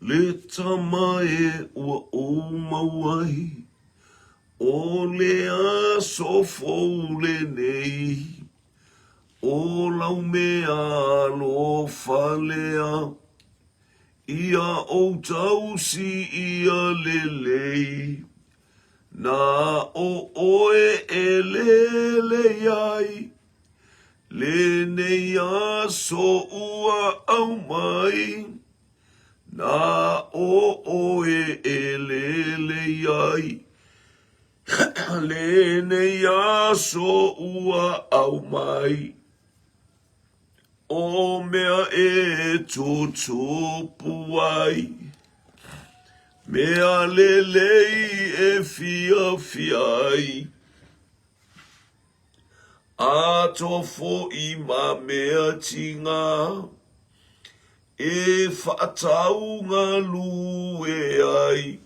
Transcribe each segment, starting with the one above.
Le tamae ua o mauai. O le a sofo le nei. O lau mea lo falea. Ia o tau si ia lelei. Na o oe e lele ai. Le nei a so ua au mai. Na o oe e lele ai. Le nei a so ua au mai. O mea e tutupu ai. Mea lelei e fia fiai. A tofo i ma mea tinga. E whaatau ngā lue ai.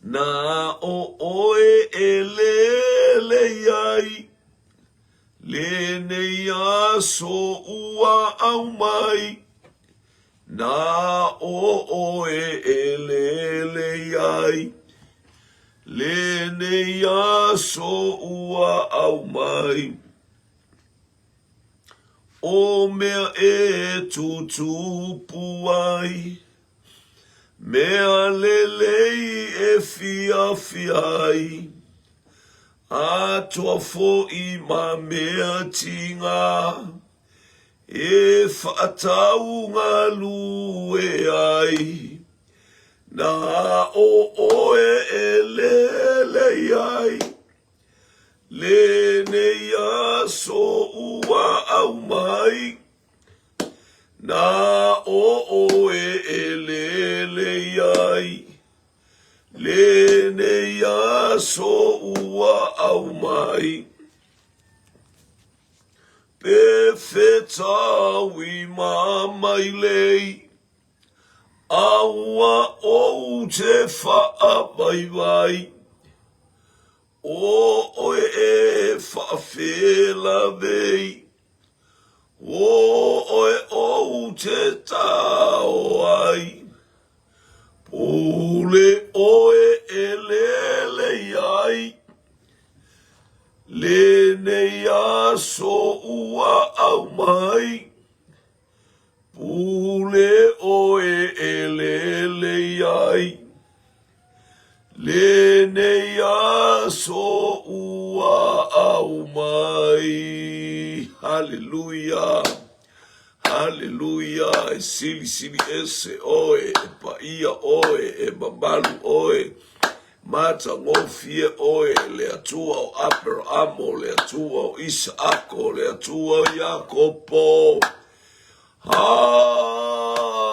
Na o oe e lele ai. Le nei a so ua au mai. Na o oe e lele ai. Le nei a so ua au mai. O mea e tutupu ai. Mea lelei e fia fiai. A tofo i ma mea tinga. E whaatau ngā lue ai. Na o oe e lele ai. Le nei a so ua au mai. Na o oe e lele ai. Le nei a so ua au mai. Pe whetau i mamai lei. Aua o te whaapaiwai. O oe e whaafela vei. O oe o te tau ai. Pule oe e lele ai. Le nei a so ua au mai. Pule oe e lele ai. Le nei a so ua au mai. Hallelujah. Hallelujah. E sili sili ese oe. E paia oe. E babalu oe. Mata ngofie oe. Le atua o Abrahamo. Le atua o Isaako. Le atua o Yakopo.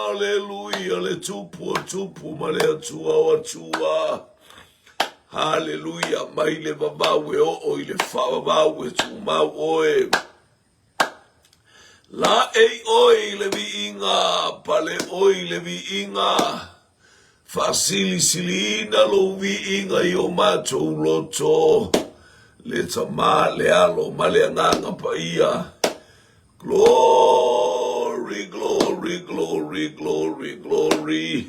Hallelujah. Le tupu o tupu. Ma le atua o atua. Hallelujah. Mai le babau e o i le whababau e tu mau oe. La e oi le vi inga, pale oi le vi inga. Fasili silina lo vi inga i o mato loto. Le tama le alo male anganga pa ia. Glory, glory, glory, glory, glory.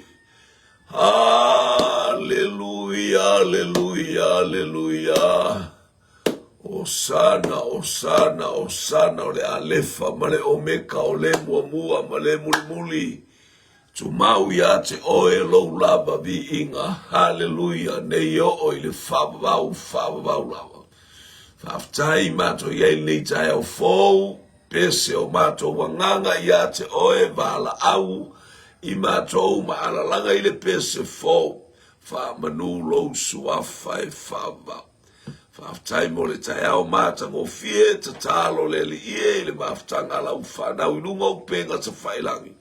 Hallelujah, hallelujah, hallelujah. Osana, Osana, Osana, o le alefa, ma le omeka, o le muamua, ma le mulimuli. Tu mau ia te oe lou lava vi inga. Hallelujah, nei o i le whabau lava. Whaftai mato iei nei tai au fōu, pese o mato wanganga ia te oe vala au, i mato maalalanga i le pese fōu. Whamanu lou suafa e whabau. Whaftai mo le tai au mata ngō fie te talo le li ie le maftanga lau whanau inunga o penga te whailangi.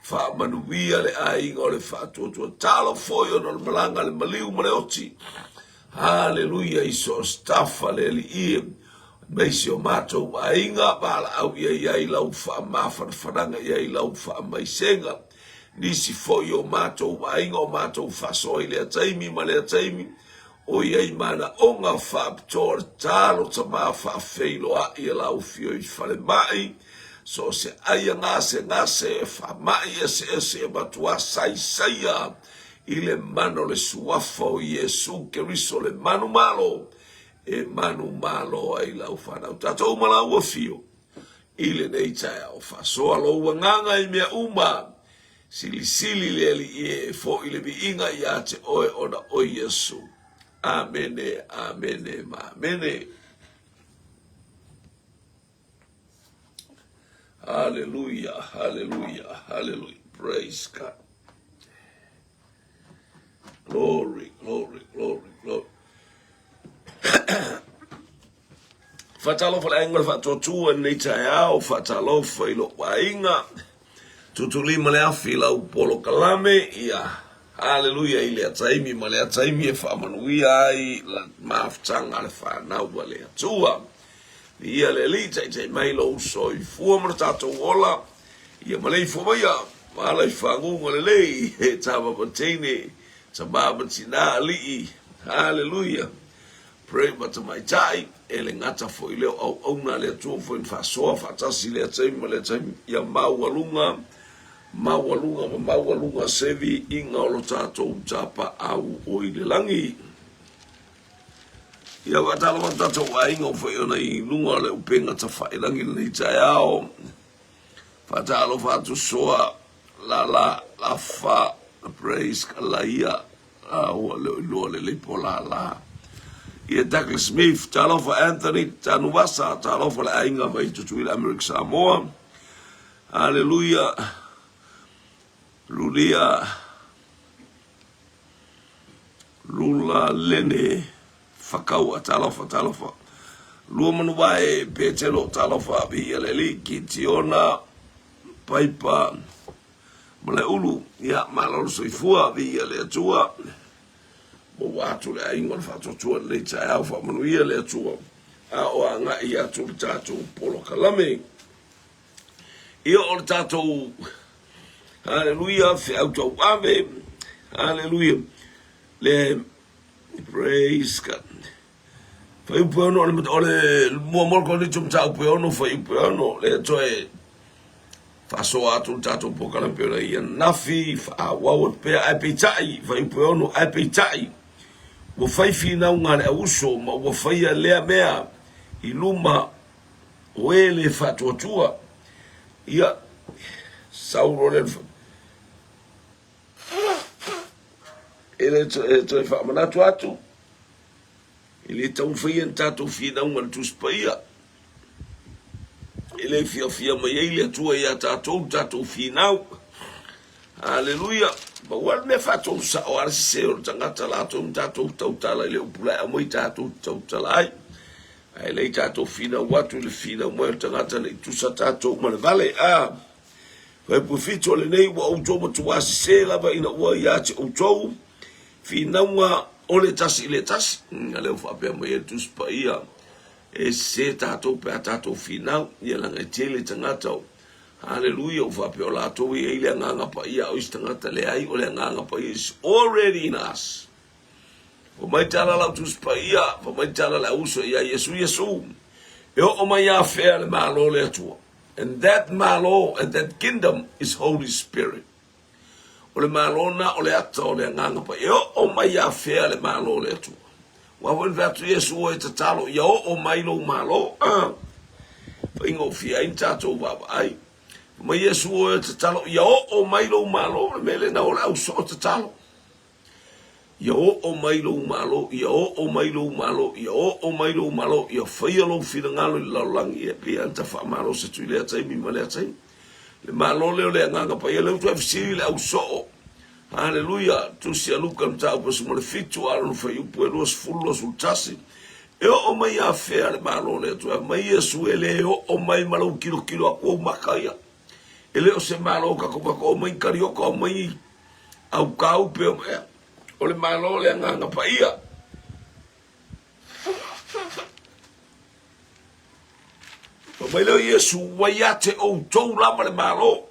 Whamanuia le ainga o le whatuatua talo foi o le malanga le maliu ma le oti. Hallelujah iso staffa le li ie. Meisi o mātou ainga bala au iai lau whamawhanawhananga iai lau whamaisenga. Nisi foi o mātou ainga o mātou whasoi le ataimi ma le ataimi. O iei mana o ngā whaaptor talo ta mā whaafeilo a ia lau fio i whale mai. so se aia ngase whamai ese matua saia i le mano le suafa o Iesu Keriso le manu malo manu malo ai lau whanau tatou malau a fio i le nei tai au whasoa lo wanganga i mea uma sili le li e fo i le viinga i a te oe ona o Iesu. Amene, amene, amene. Hallelujah, hallelujah, hallelujah. Praise God. Glory, glory, glory, glory. Fatalofa la engol fatotua nei tai au, fatalofa ilo wainga. Tutulima le afila upolo kalame, ia. Hallelujah, ile ataimi male ataimi e whamanuia ai la maafutanga le whanau wale atua. Ia le lita i te mailo uso i fua mara tātou ola. Ia malei fumaya, malai whangunga le lei, he tama patene, tamama tina alii. Hallelujah. Pray mata mai tai, e le ngata fo i leo au auna le atua fo in whasoa, whatasi le ataimi male ataimi, ia maualunga. Mawalunga sevi inga o lo tātou tapa au o i le langi. Ia watala wa tātou a inga o whaiona i lunga le upenga ta whailangi nei tai ao. Whatalo whatu soa la wha praise ka la ia o le lua le lipo la. Ia Douglas Smith, talo wha Anthony Tanuwasa, talo wha le ainga mai tutuila America Samoa. Hallelujah. Lula lene whakau a talofa. Lua manua e petelo talofa bi aleli ki tiona paipa male ulu ia malolo soifua bi ale atua. Mo watu le aingon whatotua le tai au whamanuia le atua. A o anga i atu le tātou polo kalame. Ia o le tātou hallelujah, fe auto ave. Hallelujah. Le praise God. Fa upono ole mo ko ni tum tau upono fa upono le toe fa so atu tato pokala pela ia nafi fa wa pe apitai fa upono apitai. Wo fai fina unga le uso ma wo fai le mea iluma wele fa totua. Ia sauro le ele to fa manatu atu ele tau fia tato fina un tu spaia ele fia mai ele tua ia tato fina. Hallelujah. Ba wa ne fa to sa o ar se o tangata la to tato tala ele upula mo tato tala ai le tato fina watu le fina mo tangata le tu sa tato mo le vale Vai profito le nei wa utomo tu se la va ina wa ya te utou fina wa ole tasi le tasi ale fa pe mo tu spaia e se tato pe tato fina ia la ngetele tangata. Hallelujah. Fa pe la to ia ile nganga pa ia o tangata le ai ole nganga pa is already in us. O mai tala la tu spaia, o mai tala la uso ia Yesu e o mai ya fe le malo le tu. And that malo and that kingdom is Holy Spirit. Ole malo na ole ato ole nganga pa o mai ya fe le malo le tu. Wa von vatu Yesu o te talo o mai lo malo ingo fia in tato baba ai. Ma Yesu o te talo o mai lo malo mele na ole au so te talo. O mai lo malo, o mai lo malo, o mai lo malo, fai lo finangalo la langi e pe anta fa malo se tu le atai mi male atai. Le malo le nganga pa le tu fsi le au so. Hallelujah. Tu sia luka mta po mo le fitu ala no fai po los fullos ultasi. O mai a fe le malo le tu mai Yesu ele o mai malo kilo ko makaya. Ele o se malo ka ko mai carioca mai au kau pe o le malo le nganga pa ia. O mai leo Yesu waiate o tou lama le malo.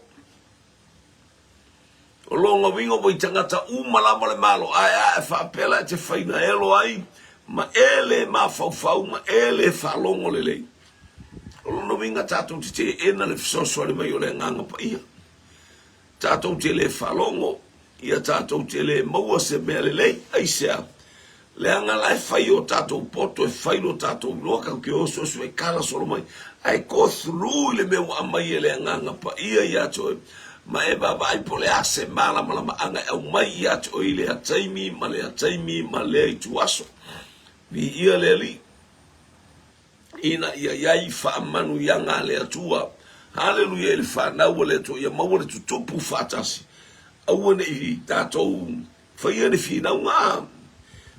O longa wingo mo i tangata uma lama le malo. Ai whapela te whaina elo ai. Ma ele ma fau ma ele whalongo le lei. no winga tātou te ena le fisoso le mai o le nganga pa ia. Tātou te le whalongo, ia tātou te le maua se mea le lei, aisea. Le anga lai whai o tātou poto e whai lo tātou loka ke o so e kara solo mai. Ai ko through le mea wa mai e le nganga pa ia ia toi. Ma e baba ai po le ase mala ma anga au mai ia toi le ataimi ma le i tuaso. Vi ia le li. Ina ia iai wha manu yanga le atua. Hallelujah le wha nau le to ia maua le tutupu whatasi. Aua ne i tātou whaia ne whina ngā.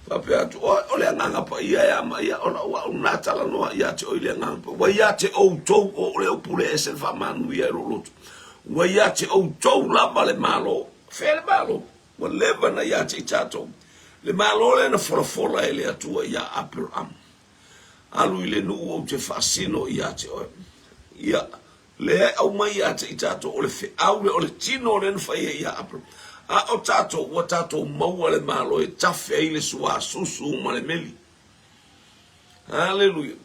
Whape atu o le nganga pa ia ea ma ia o la unatala noa ia te o le nganga pa. Wa ia te o tau o le upule e se wha manu ia rolotu. Wa ia te o tau lama le malo. Whele malo. Wa leva na ia te tātou. Le malo le na fora e le atua ia apel amu. Alu ile nu o te fasino ia te o ia le au mai ia te tato o le fe au le o le tino le nfa ia apro a o tato maua le malo e tafe ile sua susu ma le meli. Hallelujah.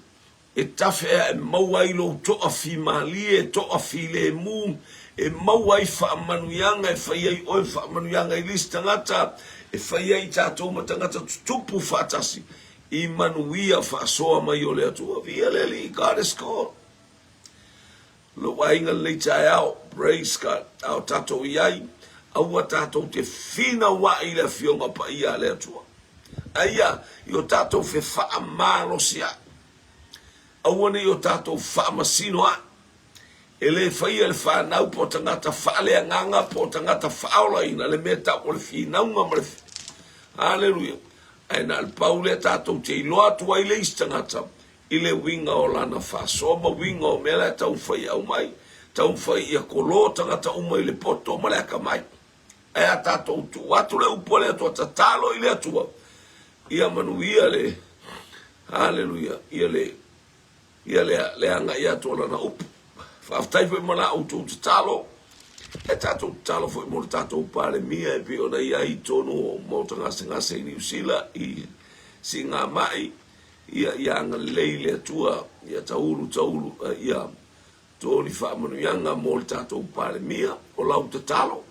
E tafe e maua ilo to afi mali e to afi le mu e maua i fa manuyanga e fa ia o fa manuyanga i lista ngata e fa ia i tato matangata tupu fatasi. I manuia fa soa mai o le atua via leli God is called. Lo wainga le tai au praise God au tato iai au tato te fina wa i le fionga pa ia le atua. Aia io tato fe fa amalo sia. Au ne io tato fa masino a. Ele fa ia le fa nau po tangata fa le nganga po tangata fa ola ina le meta o le fina unga mare. Hallelujah. Aina al paule tātou te iloa tua i le istangata i le winga o lana whasoma winga o mea tau whai au mai tau whai ia kolo tangata umai le poto ma le aka mai ea tātou tu atu le upo le atua tatalo i le atua ia manu ia le hallelujah ia le anga ia atua lana upu whaaftaipo i mana auto tatalo e tātou talo foi mo tātou pare mia e pio na ia i tono o motanga ngase i New Zealand i singa mai ia nga leile tua ia taulu ia toni fa manu yanga mo tātou pare mia o lau talo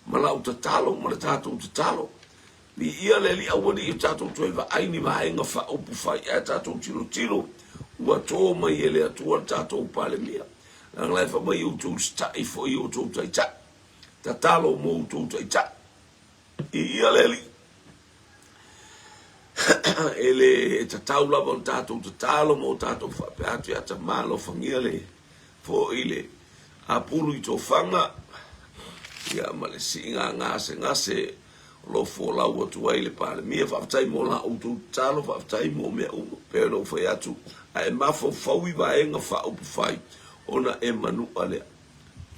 ma le tātou talo ni ia le li awani i tātou toiva aini maenga fa upu fai e tātou tilo ua tō mai ele atua tātou pare mia. Ang lai fa mai utu stai fo i utu tai cha. Ta talo mo utu tai cha. Ia leli. Ele ta taula bon tato ta talo mo tato fa pe atu ata malo fangia le fo ile apulu i to fanga. Ia male singa ngase lo fo la utu ai le pale. Mia fa tai mo la utu talo fa tai mo me u pe no fa atu. Ai mafo fa wi va enga fa upu fai. Ona e manu ale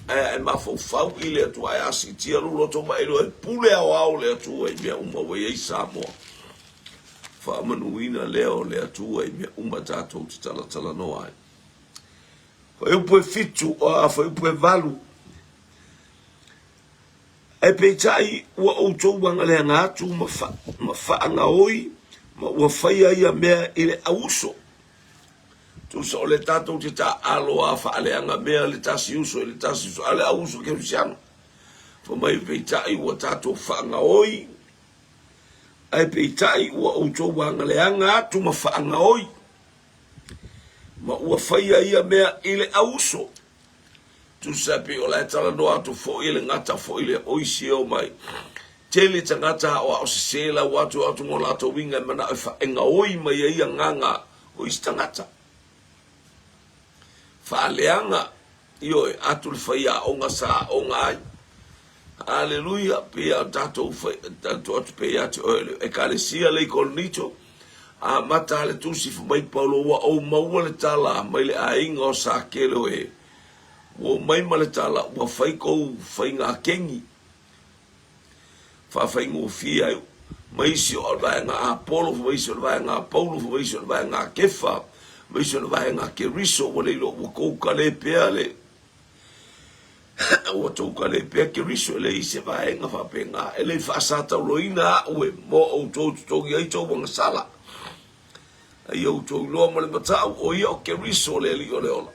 e mafo fau ile atu ai asi tia lo to mai lo pule au le atu e mea uma we ai Samoa fa manu ina leo le atu e mea uma tato tala no ai fa eu pue fitu o fa eu pue valu e pe tai o to wanga le nga tu ma fa nga oi ma wa fa ia mea ile auso tu so le tato te ta alo a fa ale anga mea le tasi uso le tasi uso ale auso ke fiano fo mai peitai wa tato fa nga oi ai peitai wa auto wanga le anga tu ma fa nga oi ma ua fa ia mea ile auso tu sapi o la tala no atu fo ile ngata fo ile oi sio mai tele tangata o o sela watu atu mo lato winga mana fa nga oi mai ia nganga o istangata Faleanga yo atul faya onga sa onga hallelujah pia tato pia e kalesia le kolnito a mata le tusi fu mai paulo wa o maua le tala mai le ainga o sa kelo e o mai male tala wa fai ko fai nga kengi fa fai ngo fia mai si o va nga apolo mai si o va nga paulo mai si o va nga kefa mai se vai nga ke riso wale lo ko kale peale o to kale pe ke riso le se vai nga fa penga ele fa sata loina o mo o to ia to bon sala ai o to lo mo le mata o ia ke riso le li ole ola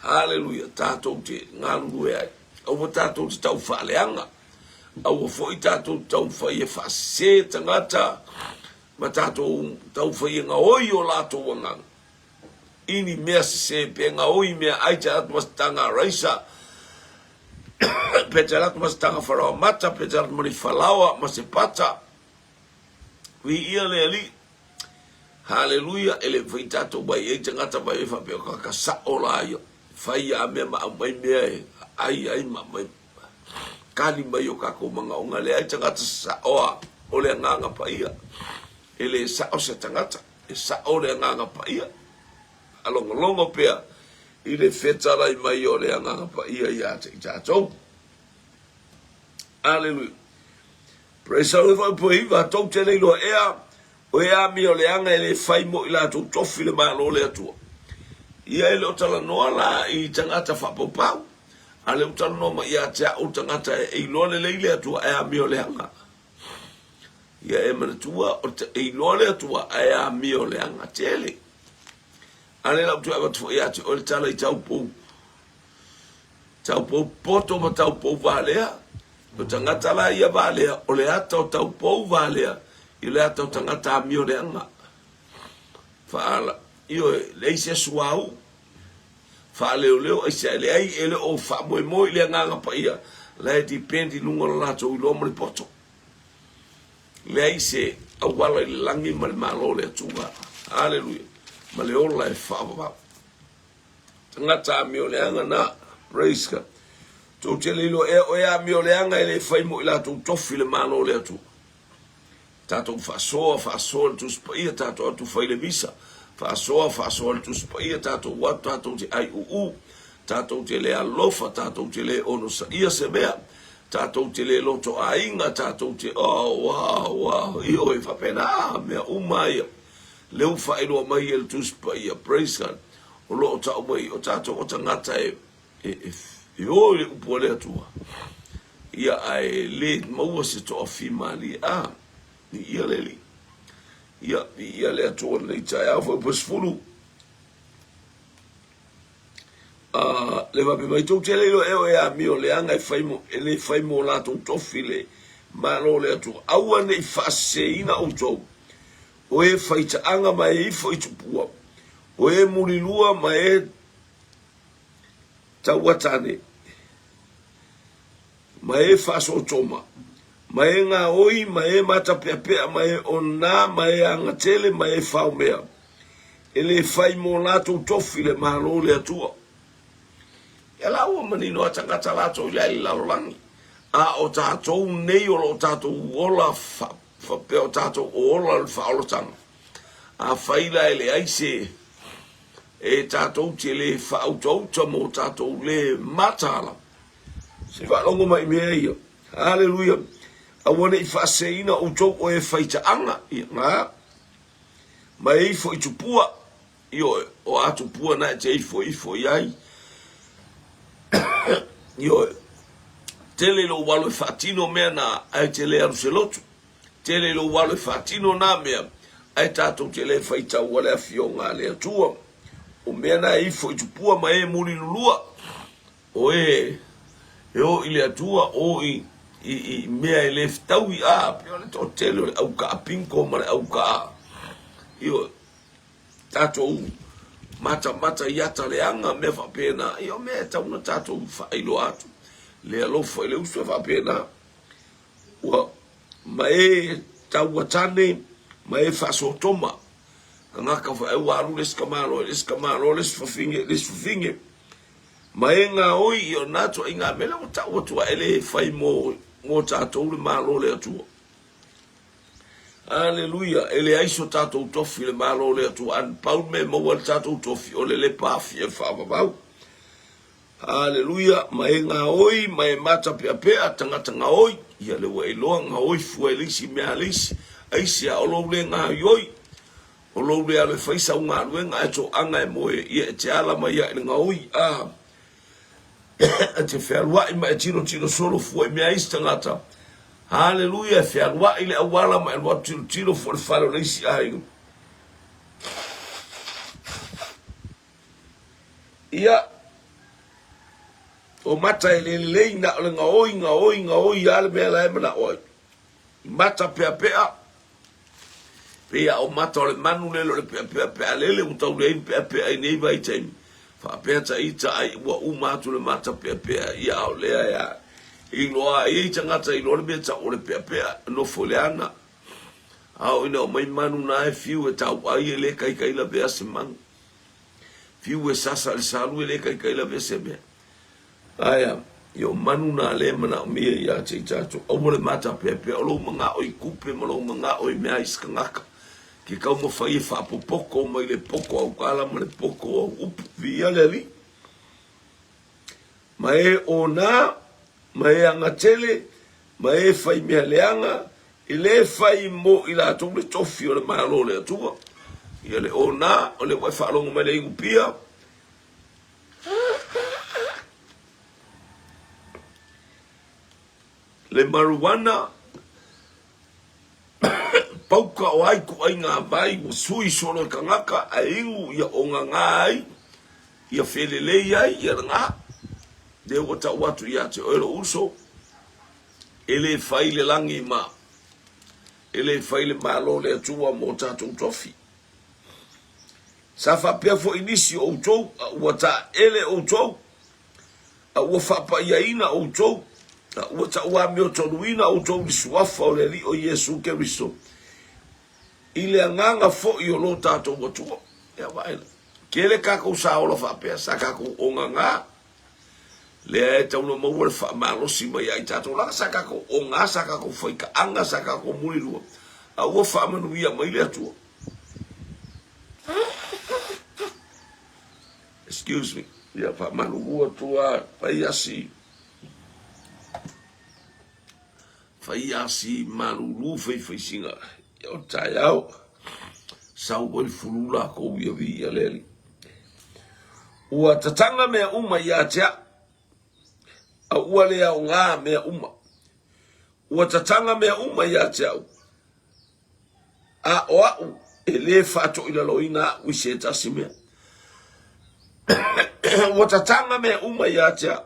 Haleluia. Tātou te ngālulu e ai. Au tātou te tau whaaleanga. Au foi tātou tau whai e whase tangata. Ma tātou tau whai e ngā oi o lātou wangang. Ini mea se pe ngā oi mea aite atu masitanga raisa. Peta atu masitanga wharawa mata. Peta atu mani whalawa masipata. Vi ia le ali. Haleluia. Ele whai tātou bai e tangata bai e whapeo kakasa o la ia. Whai a mea ma mai mea e. Ai ma mai. Kali mai o kako manga o ngale ai tangata sa oa o le nganga pa ia. Ele sa o se tangata. E sa o le nganga pa ia. Alongo pea. Ile whetarai mai o le nganga pa ia ia te i tātou. Hallelujah. Praise the Lord po iwa tau te leilo ea. O ea mi o le anga ele whai mo ila tau tofi le maa lo le atua. Ia ele o tala noa la i tangata whapopau. Ale utano no ma ia te au tangata e ilole leile atua e a mio leanga. Ia e mana tua o te e ilole atua e a mio leanga tele. Ale la utua watu ia te o le tala i tau pou. Tau pou poto ma tau pou valea. O tangata la ia valea o le ata o tau pou valea. I le ata o tangata a mio leanga. Faala. Io leise suau. Fa leo ai se ai ele o fa mo le nganga pa ia la dipendi lungo la to lo mo poto le ai se au wala langi mal malo le tuga haleluya ma le ola e fa ba ngata mi o le anga na praise ka to tele lo e o ya mi o le anga ele fa mo la to tofi le malo le tu tato fa so tu spa ia tato tu fa le visa Fasoa tu spaia tato wat tato te ai tato te le alofa tato te le ono sa ia se mea tato te le loto ainga tato te wow io e fa pena mea umai le ufa ilo mai el tu spaia praise God o lo ta mai o tato o tangata e o le upole tua ia ai le mo se to afimali ni ia le ia le atua le tai a foi posfulu le va mai tu te le e a mio le anga e fai mo la tu tofile ma lo le atua au ane fase ina o to o e fai ta anga mai foi tu pua o e mulilua mai tawatane mai faso toma mai nga oi mai mata pepe mai ona mai anga tele mai fau mea ele fai mo lato tofile malo le atua ela o manino atangata lato ia I laulangi a o tato nei o tato ola fa pe o tato ola fa o tanga a faila ele aise e tato tele fa auto mo tato le matala se va longo mai mea hallelujah awane I whaseina o tō o e whaita anga I ngā. Mai I fo I tupua. O a tupua na te ifo iai. Tele lo walo e whatino mea na ai te le aruselotu. Tele lo walo e whatino na mea ai tātou te le whaita wale a fio ngā le atua. O mea na ifo I tupua mai e muri lulua. O e o ile atua o I mea ele tau I pio le to tele au ka pinko mare au ka io tato mata yata le anga me fa pena io me tau na tato fa ilo atu le alo fa le uso fa pena wa mai tau watane mai fa so toma kanga ka fa waru les kamalo les fa finge mai nga oi io nato inga mele o tau tu ele fa mo tatou le malo le atua. Aleluia. Ele aiso tatou tofi le malo le atua. An pau me mo al tatou tofi o le pafi e whaapapau. Aleluia. Mae ngā oi, mae mata pia tangata ngā oi. Ia le wa iloa ngā oi fua elisi mea elisi. Aisi a olou le ngā ioi. Olou le ale whaisa o ngā ruenga e to anga e moe. Ia e te ala mai a ngā oi. Te whērua I mai tino solo fua I mea isi tangata. Hallelujah, whērua I le awala mai rua tino fua le whāro leisi ai. Ia, o mata le na o nga oi ale me la mana oi mata pea pea o mata o le manu le pea le utau le pea nei vai taimi fa pea ta ita ai wa umatu le mata pea ia o lea ia i loa i tangata i loa le beta o le pea no foleana au ina o mai manu na e fiu e tau ai le kai la bea se manu fiu e sasa le salu le kai la bea se bea aya yo manu na le mana o mia ia te tato o mo le mata pea o lo manga o i kupe mo lo manga o i mea iskangaka ki kau mo fai fa poko mai le poko au kala mo le poko au upu via le li mai o na mai anga tele mai fai mea leanga i le fai mo i la tau le tofi o le malo le atua ia le o na o le wai whaalonga mai le ingupia le marijuana pauka o ai ku ai ngā vai o sui solo kangaka a ingu ia o ngā ngai ia whelelei ai ia ngā de o ta watu ia te oero uso ele fai le langi ma ele fai le malo le atua mo tātou tofi sa fa pia fo inisi o tou ua ta ele o tou ua whapa ia ina o tou ua ta ua meo tonuina o tou li suafa o le li o Yesu Keriso i le anganga fo i o lo tātou watua ia waila kele kako sa ola whapea sa kako o nganga le e tau no maua le whamalosi mai ai tātou laka sa kako o ngā sa kako whaika anga sa kako murirua a ua whamanu ia mai le atua excuse me ia whamanu ua tua paiasi malulu fai singa o tai au sau boi fulula ko ia vi leli ua tatanga mea uma ia tea a ua lea o ngā mea uma ua tatanga mea uma ia tea a o au e le whato ila loina wise tasi mea ua tatanga mea uma ia tea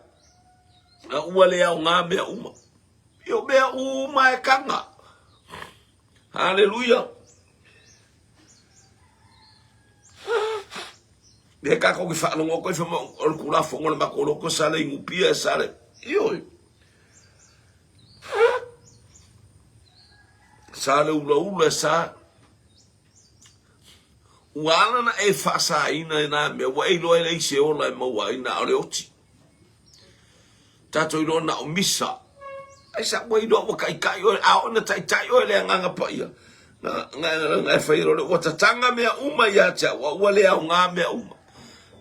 a ua lea o ngā mea uma yo mea uma e kanga hallelujah me ka ko fa no ko fa o ku la fo ngol ma ko ko sale ngupia sale yo sale ula sa wana na e fa sa ina na me wa e lo ele se o la mo wa ina o oti tato ilo na o misa ai sa mo ilo o kai o a ona tai o le nganga pa ia na fa ilo o tatanga me uma ya cha wa le a nga me uma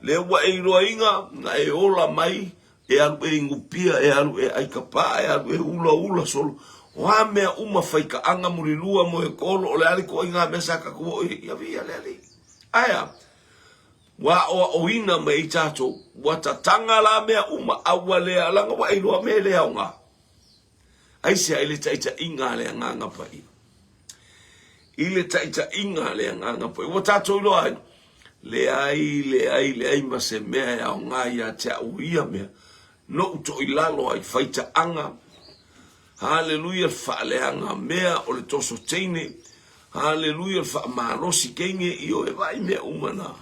le wa e ilo inga na e ola mai e alu e ngupia e alu e ai kapa e alu e ula solo wa me uma faika anga murilua mo e kolo o le ali ko inga me saka ko ia via le ali aya wa o ina me tato wa tatanga la me uma awale alanga wa ilo me le nga ai se ile taita inga le nganga pa ile taita inga le nganga pa wa tato ilo ai le ai ma se me ya nga ya ta uia me no to ilalo ai faita anga hallelujah fa le anga mea o le toso teine hallelujah fa marosi kenge io e vai me umana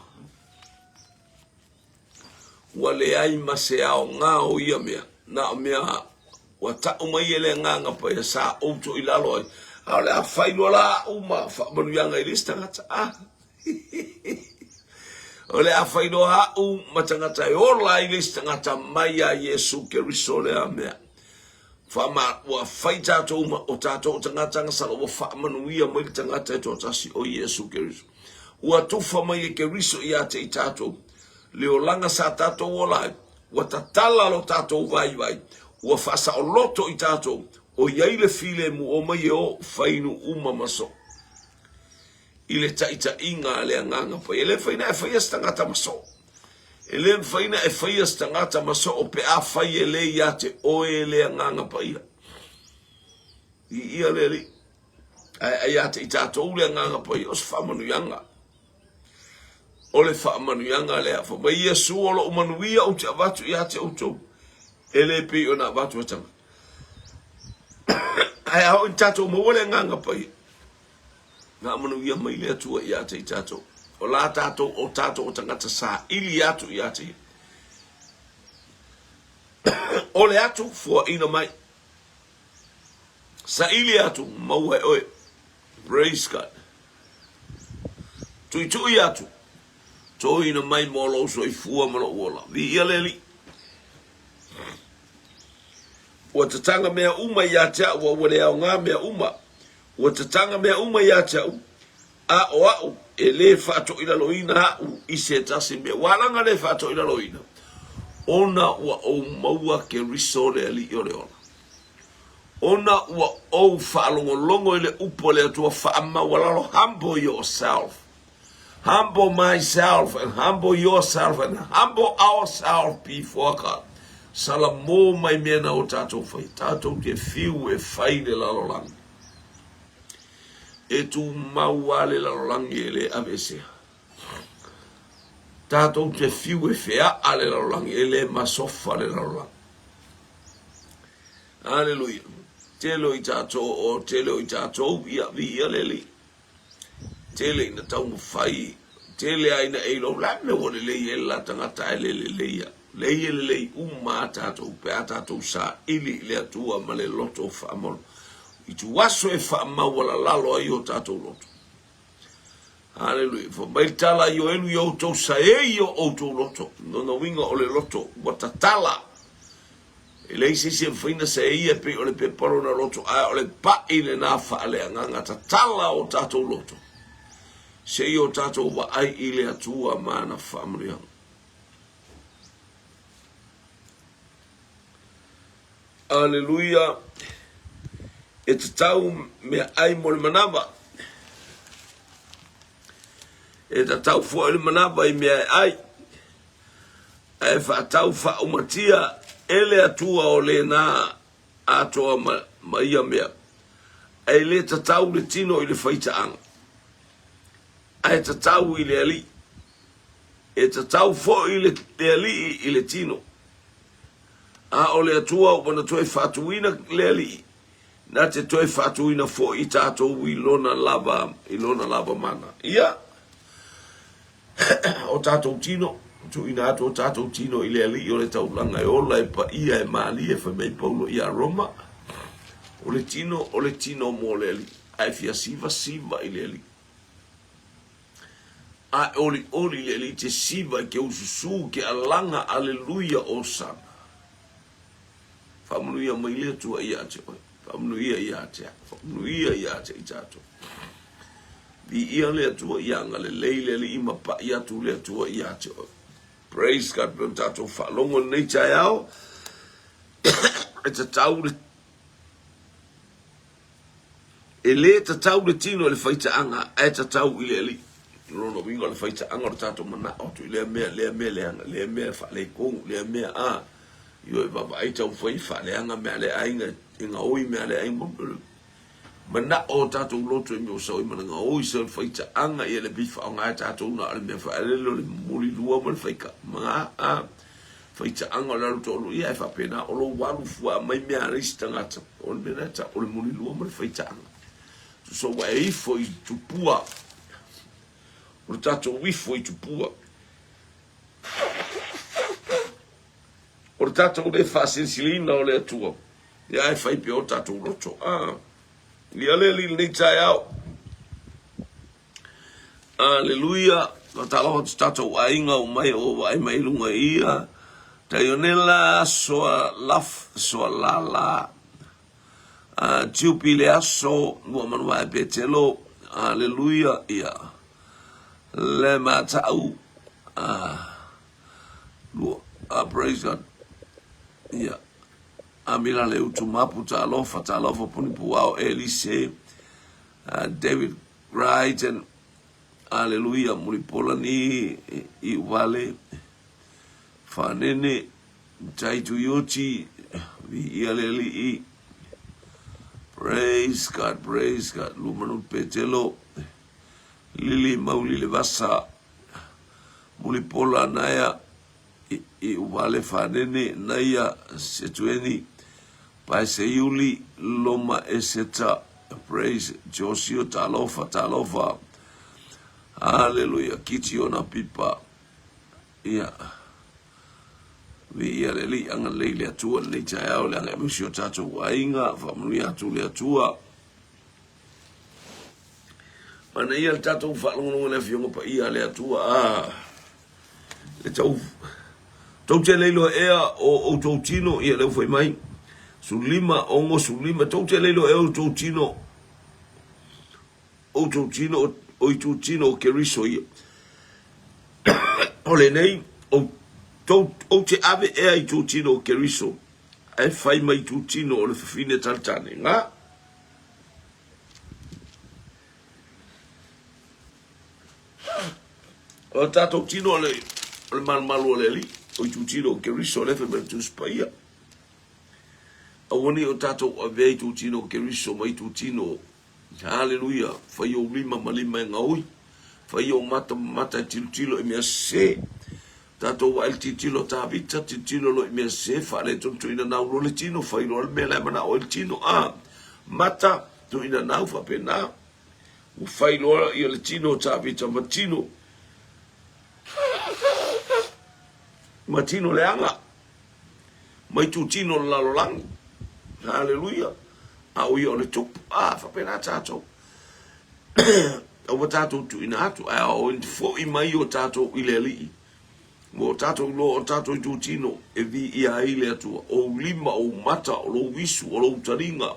wale ai ma se a nga o ia mea na mea wa ta mai ele nga pa ya sa o to ilalo ai ale a failo la uma fa manu yanga ilista ngata ole a failo ha matangata ola ilista ngata mai ya Yesu Keriso le amea fama wa faita to uma o tato tangata ngasalo wa fa manuia mo tangata to tasi o Yesu Keriso wa tu fama ye Keriso ia te tato le olanga sa tato ola wa tatala lo tato vai wa fasa o loto i tato o yaile file mu o mai o fainu uma maso ile taita inga le nganga pa ele faina e faia stangata maso ele faina e faia stangata maso o pe a fai ele ya te o ele nganga pa ia le ai ya te tato le nganga pa ia os famanu yanga ole famanu yanga le fa mai Yesu o lo manuia o te avatu ya te auto ele pe ona watu tanga ai au tato mo wole nganga pai na manu ia mai le tua ia te tato o la tato o tangata sa ili atu ia te o le atu for ina mai sa ili atu mau e oe praise God tui atu to ina mai mo lo so i fua mo lo ola vi ia leli o te tanga mea uma ia te au wale au ngā mea uma o te tanga mea uma ia te au au e le whato ina loina au i se tasi mea walanga le whato ina loina ona ua o maua ke risore ali i ole ona ona ua o whaalongolongo i le upo le atua whaamawalalo humble yourself humble myself and humble yourself and humble ourselves before God. Sala mo mai mena o tatou fai. Tatou te fiu e fai le lalolangi. E tu maua le lalolangi e le avesea. Tatou te fiu e fea a le lalolangi e le masofa le lalolangi. Hallelujah. Telo i tatou o telo i tatou ia vi ia le li. Tele ina tau fai. Tele aina e lo la me wole le e la tangata e le ia. Le uma tatou pe tatou sa ili le atua ma le loto whaamolo. I tu waso e whaamawala lalo ai o tatou loto. Hallelujah. For mai tala i o enu i o tau sa e i o tau loto. Nona winga o le loto. Wata tala. E le isi se whaina sa e ia pe o le pe paro na loto. A o le pa i le na whaale anganga ta tala o tatou loto. Se i o tatou wa ai i le atua mana whaamurianga. Hallelujah. E te tau mea ai mo le manava. E te tau fua le manava i mea ai. E wha tau wha umatia ele atua o le nā atoa ma ia mea. E le te tau le tino i le whaitaanga. E te tau i le ali. E te tau fo i le ali i le tino. A o le atua o wana toe whatuina le ali. Na te toe whatuina fo i tātou i lona lava mana. Ia. O tātou tino. Tu ina ato o tātou tino i le ali i o le taulanga e ola e pa ia e maali e whamei paulo i a Roma. O le tino mo le ali. A e fia siva i le ali. A oli le ali te siva ke ususu ke alanga aleluia o sana. Whamunuia mai lea tua i ate oi. Whamunuia i ate. Whamunuia i ate i tato. Vi ia lea tua i anga le leile li ima pa i atu lea tua i ate oi. Praise God, bro tato whalongo nei tai au. E ta tau le... E le ta tau le tino le whaita anga. E ta tau i le li. Rono wingo le whaita anga o tato mana otu. Lea mea le anga. Lea mea whale kongu. Lea mea a... Yo e baba ai tau fai whale anga mea le ainga e ngā oi mea le ainga mbulu. Mana o tātou loto e meo sau i mana ngā oi sa whaita anga i e le bifa o ngā tātou na ale mea whaele lo le muli lua ma le whaika. Mga a whaita anga o laru tōlu ia e whapena o lo waru fua mai mea reisi tangata. O le mea ta o le muli lua ma le whaita anga. Tu so wa e ifo i tupua. O le tātou ifo i tupua. O le tātou le whasilsilina o le atua. Ia e whaipe o tātou roto. Ia le li nei tai au. Aleluia. Ka tala o tātou ainga o mai o ai mai lunga ia. Taionela soa laf, soa lala. Tiupi le aso. Nua manua e petelo. Aleluia. Ia. Le matau. Praise God. Yeah. Amila le utumapu ta alofa puni puao Elise, David Wright and Hallelujah mulipola ni I wale fanene taitu yoti vi ialeli praise God lumanu petelo lili mauli le vasa mulipola naya i wale whanene na ia se tueni pai se iuli loma e seta praise Josio talofa hallelujah kiti ona pipa ia vi ia leli anga leile atua le tau le anga musio tato wainga family atu le atua mana ia tato falongo le fiongo pa ia le atua le tau te leilo ea o tau tino ia leu foi mai sulima ongo sulima tau te leilo ea o tau tino o tau tino o keriso ia o le nei o te ave ea i tau tino o keriso e fai mai tau tino o le fine taltane nga o tato tino le malu le li o tu tino ke riso le fe tu spaia o woni o tato o ve tu tino ke riso mai tu tino hallelujah fa yo lima malima ngoi fa yo mata tilo e me se tato wa el tilo ta vita tilo lo me se fa le tu ina na lo le tino fa lo me la mana o el tino mata tu ina na fa pena u fa lo il tino ta vita matino matino leanga mai tu tino lalolang hallelujah au yo le tup fa pena tato o tato tu inatu o fo i mai o tato ileli mo tato lo tato tu tino e vi ia ile tu o lima o mata o lo wisu o lo taringa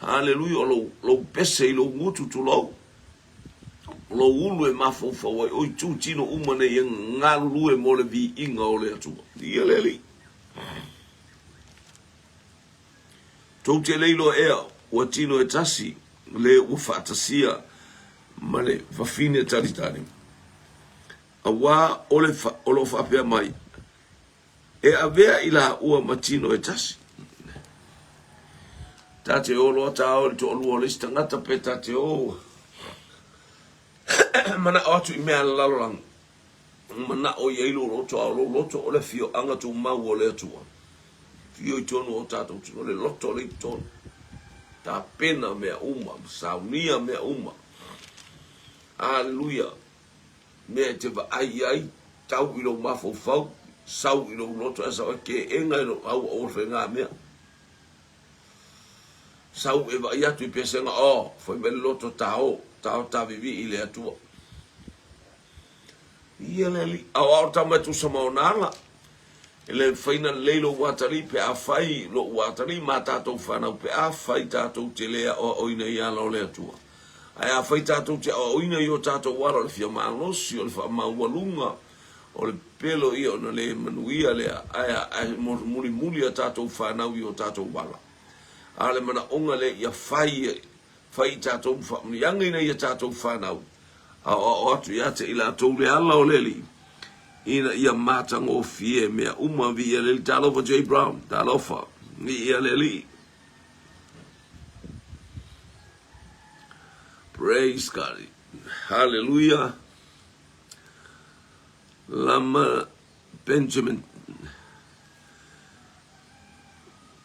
hallelujah lo pese lo mutu tu lo ulu e mafo fa wai o tu tino umane ye ngalu e mole vi inga o le atu ia leli to te leilo e o tino e tasi le u fatasia male fa fine taritani awa o lo fa pe mai e avea ila u matino e tasi tate o lo ta o to lo lista ngata pe tate o mana atu i mea lalolang mana o yeilo loto o le fio anga tu mau o le atua fio i tonu o tatou tino le loto le tonu ta pena mea uma saunia mea uma hallelujah mea te va ai tau i lo mafo fau sau i lo loto esa o ke enga i lo au o whenga mea sau e va iatu i pesenga foi me loto tau vivi i le atua ia leli au tama tu samaonala ele faina leilo watari pe afai lo watari mata to fana pe afai tato telea o ina ia lo le atua ai afai tato te o ina yo tato wala le fia malosi o le fa mawalunga o le pelo io no le manuia le ai muri tato fana yo tato wala ale mana onga le ia fai tato fa yanga ina ia tato fana o atu ia te ila tau le ala o leli ina ia matang o fie mea vi ia leli talofa J. Brown talofa ni ia leli praise God hallelujah lama Benjamin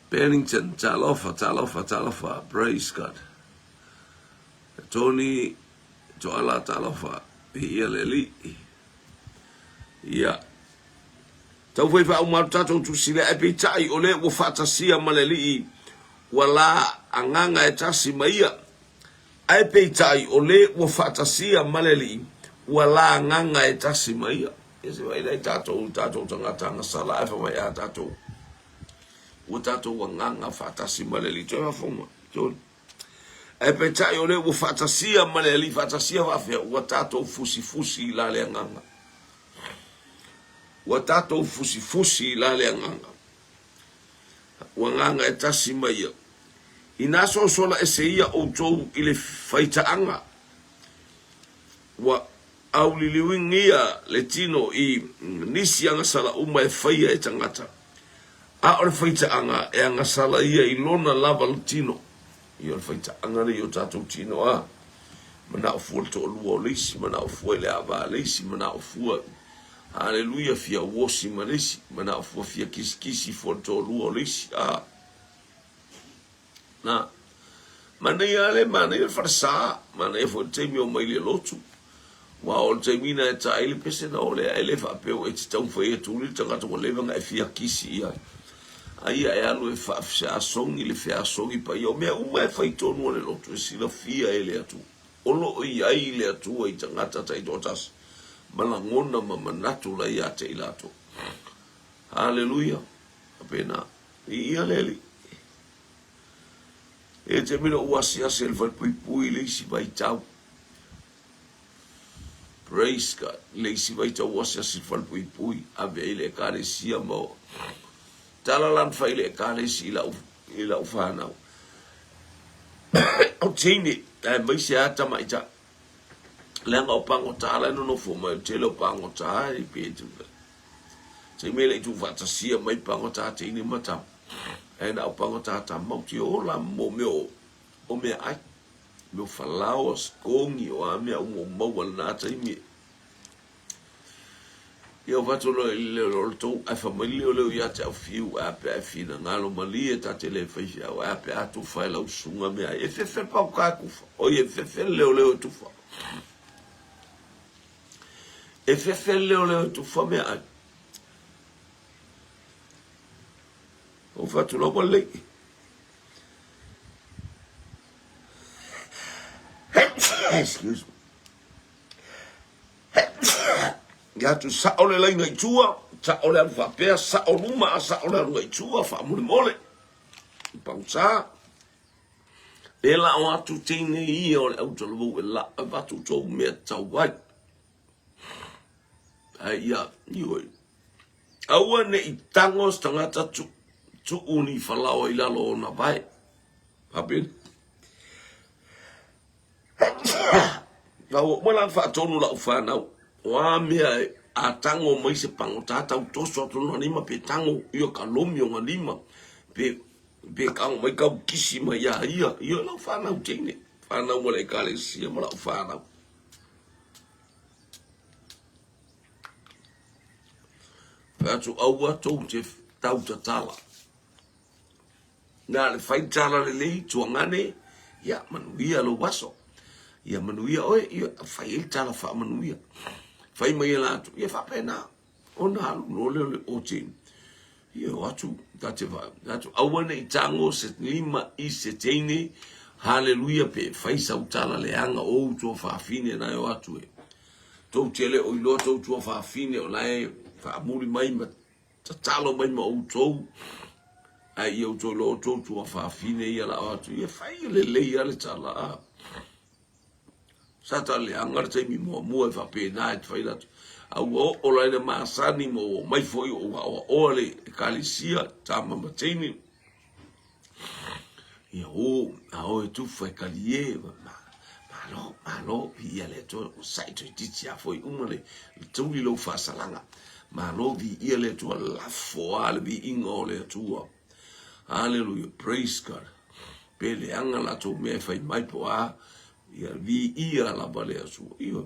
Pennington talofa praise God Tony to ala talofa ia leli ia tau foi fa uma tato tu sile e pitai ole wo fatasia maleli wala anganga e tasi maia ai pitai ole wo fatasia maleli wala anganga e tasi maia ese vai dai tato tanga sala e fa mai tato o tato wanganga fatasi maleli to foma to e petai ole wo fatasia maleli fatasia va fe o tato fusi la le nganga o tato fusi la le nganga wanganga e tasi mai ina so sola eseia o to ile faita anga wa au liwingia le tino i nisi anga sala uma e faia e tangata a o faita anga e anga sala ia i lona lava le tino i o faita anga le o tatou tino mana o fuol to lua leisi mana o fuele ava leisi mana o fua Hallelujah, fia wosi manesi, mana fua fia kisi for to lua lesi. Na, mana yale, mana yale farsa, mana yale for te mi o mai le lotu. Wa o te mina e ta ele pese na ole a ele fa peo e te tau fai e tūri tangata ko levanga e fia kisi ia. Ai e alu e fa fia songi le fia songi pa ia o mea uma e fai tonu le lotu e sila fia ele atu. Olo o ia i le atu e tangata ta i dotas. Malangona ma manatu la ia te ilato. Hallelujah. Apena. Ia leli. E te mina uasi ase le fai pui le isi vai tau. Praise God. Leisi vai tau wasi asi falpui pui. Ave ele kare sia mo. Talalan fa ele kare si ila ufana. Au tini. Mai se ata mai ta. Lenga o pango tala no fo mai tele o pango ta i petu. Se mele tu fata sia mai pango ta tini mata. E na o pango ta ta mo ti o la mo meu. O me ai. Meu falaos kongi o a mea ungo maua na ta imi. Ia watu lo le tau a famili o leo ia te au fiu a pe a fina ngalo mali e ta te le whaifia o a pe a tu whai lau sunga mea. E fefe pau ka kufa. O e fefe leo tufa. E fefe leo tufa mea. O watu lo wale. Excuse me. Ya tu sa ole la ngai tua, sa ole al fa pe sa o luma sa ole al ngai tua fa mole mole. Pausa. Ela o atu tine I o au to lo la va tu to me tau wai. Ai ya, you. Aua ne I tangos tangata tu uni fa lao I la lo na vai. Papin. Vau mola fa tonu la ufa na wa mea a tango mai se pango tata u toso to no anima pe tango io kalomi o anima pe ka mai ka kisi mai ya io la fa na utine fa na mo le kale si mo la fa na pa tu aua to te tau tala na le fai tala le tu ngane ya manuia lo waso ia manuia oi ia fai tala fa manuia fai mai la tu ia fa pena ona no le o tin ia watu datu awana I tango se lima I se tene hallelujah pe fai sa utala le anga o to fa fine na yo atu e to tele o lo to fa fine o lai fa muri mai ma talo mai ma o to ai yo to lo to fa fine ia la atu ia fai le ia le tala Sata le angar te mi mo fa pe na et fai la au o la le masani mo mai foi o le kalisia tama matini ia o e tu fai kalie malo ia le to sai to titia foi umale tu lo fa salanga malo vi ia le to la foal vi ingo le tua hallelujah praise God pele angala to me fai mai po a ia vi ia la bale asu ia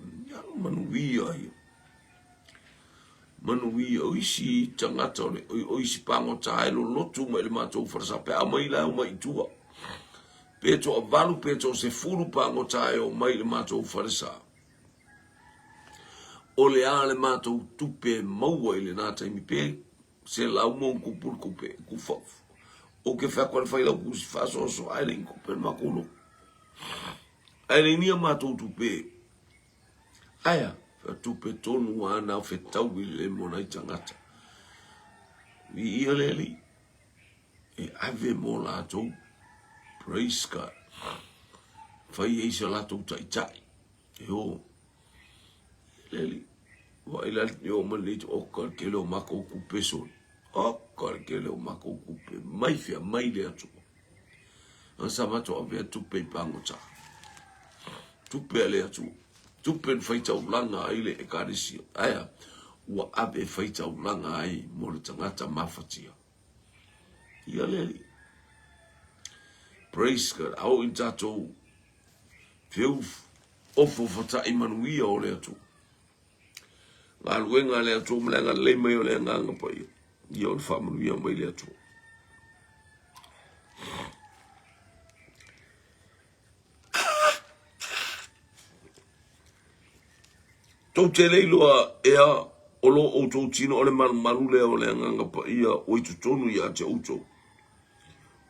manuia o isi tangata o isi pango tae lo lotu mai le matou farasa pe a mai la o mai tua peto avalu peto se fulu pango tae o mai le matou farasa o le a le matou tupe maua I le nata imi pe se lau mon kupul kupe kufof o ke fa kwa fai la kusi faso so ai le kupe makuno ai ni ma tu pe aya tupe tonu ana fe tau le mona tangata vi ieleli e ave mola to praise God fai e se la tu tai yo leli wa ila yo mali o kor ke lo mako ku peso o kor ke lo mako ku pe mai fia mai le atu on sa va to ave tupe pango ta tupe le atu tupe faita ulanga ai le ekarisia aya wa abe faita ulanga ai mo le tangata mafatia ia leli praise God au intato feu ofo fata imanuia o le atu Ngā luenga le atua mlenga le mai o le nganga pa ia. Ia o le whamanuia mai le atua. Tau te leiloa ea o lo o tau tino o le maru lea o le nganga pa ia o i tutonu ia te outou.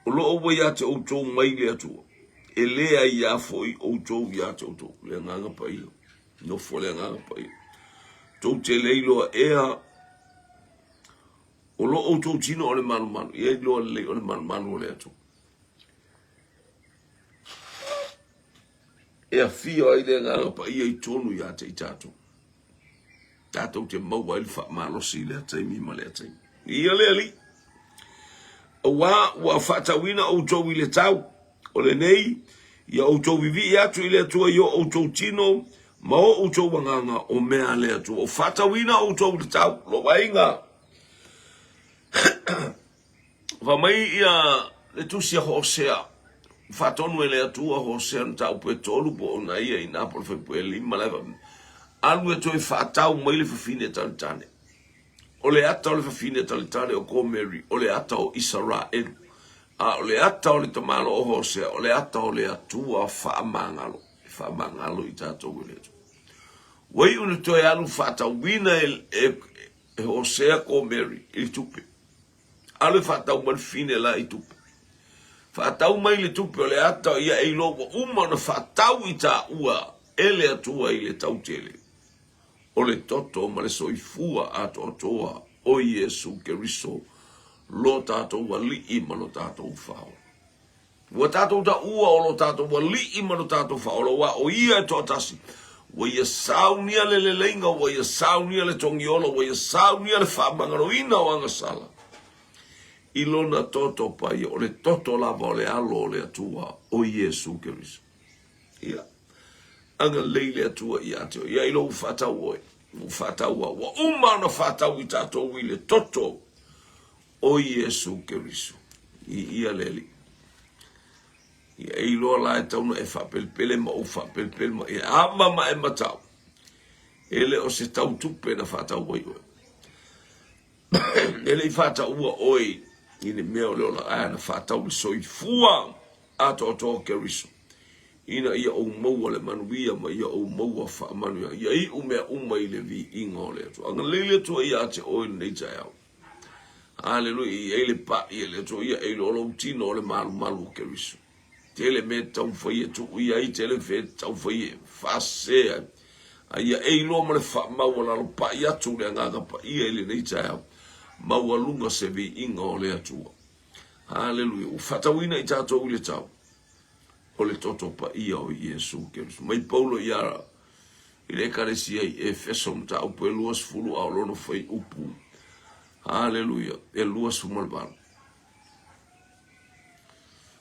O lo o ia te outou mai le atua. E lea ia foi outou ia te outou. Le nganga pa ia. No fo le nganga pa ia. Tau te leiloa ea o lo o tau tino o le manu. Ia i loa le o le manu o le atua. Ea fio ai le nganga pa ia i tonu ia te i tātou. Tātou te maua ili whaamalosi lea taimi ma lea taimi. Ia lea li. Wa whaatawina o tau i le tau. O le nei, ia o tau vivi i atu i le atua i o tau tino, ma o tau wanganga o mea le atua. O whaatawina o tau le tau. Lo wainga. Whamai ia le tusia Hosea. Whaatonu e le atua Hosea na tau pue tolu po o na ia i Napoli whepue lima lewa. Alu e toi whaatau mai le whawhine talitane. O le ata o le whawhine talitane o ko Mary. O le ata o Israel. O le ata o le tamalo o Hosea. O le ata o le atua whaamangalo. Whaamangalo i tātou e leto. Wai unu toi alu whaatau wina e Hosea ko Mary. I tupe. Alu whaatau mai whine la i tupe. Whaatau mai le tupe o le ata ia e loa umana whaatau i tā ua. Ele atua i le tautele. O le toto ma le soifua ato atoa o Yesu Keriso lo tātou wa li'i ma lo tātou whao. Wa tātou ta ua o lo tātou wa li'i ma lo tātou whao. Lo wa o ia e tōtasi. Wa ia saunia le leinga, wa ia saunia le tongiola, wa ia saunia le whaamangaro ina o angasala. I lona toto pai o le toto lava o le alo o le atua o Yesu Keriso. Ia. Anga leile atua i ateo. Ia ilo ufatau oe. Ufatau wa. Wa umana fatau i tātou i le toto o Yesu Keriso. Ia leli. Ia ilo la e tauna e whapelpele ma ufapelpele ma. Ia ama ma e matau. Ele o se tau tupe na fatau oe oe. Ele i fatau ua oe. Ine mea o leo la aia na fatau li soifua ato o Keriso. Ina ia o maua le manuia ma ia o maua wha manuia. Ia i umea uma i le vi inga o le atu. Anga leile tua ia te oi nei tai au. Hallelujah. Ia i le pa ia le tua ia e lo lo tino o le malu o Keriso. Tele me tau whaia tu ia i tele fe tau whaia. Whasea. Ia e lo ma le wha maua la lo pa ia tu le ngaga pa ia i le nei tai au. Maua lunga se vi inga o le atua. Hallelujah. U whatawina i tātou i le tau. O le toto pa ia o Yesu Keriso. Mai Paulo iara, i le karesia i Efeso mta upu e luas fulu au lono fai upu. Hallelujah. E luas fumalbana.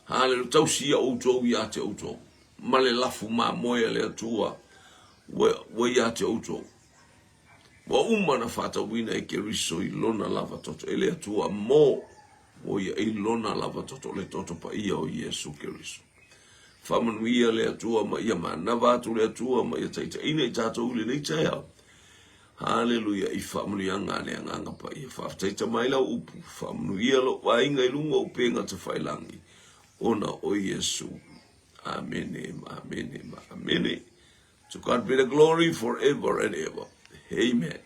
Hallelujah. Tau sia outou ia te outou. Ma le lafu ma moia le atua. Wa ia te outou. Wa umana fata wina e Keriso i lona lava toto. E le atua mo. O ia i lona lava toto. Le toto pa ia o Yesu Keriso. Whamanuia le atua ma ia manava atu le atua ma ia taita ina i tātou le nei tai au. Hallelujah. I whamanuia ngā le anganga pa ia whaftaita mai lau upu. Whamanuia lo wainga i lunga upenga te whailangi. Ona o Yesu. Amen. Amen. Amen. To God be the glory forever and ever. Amen.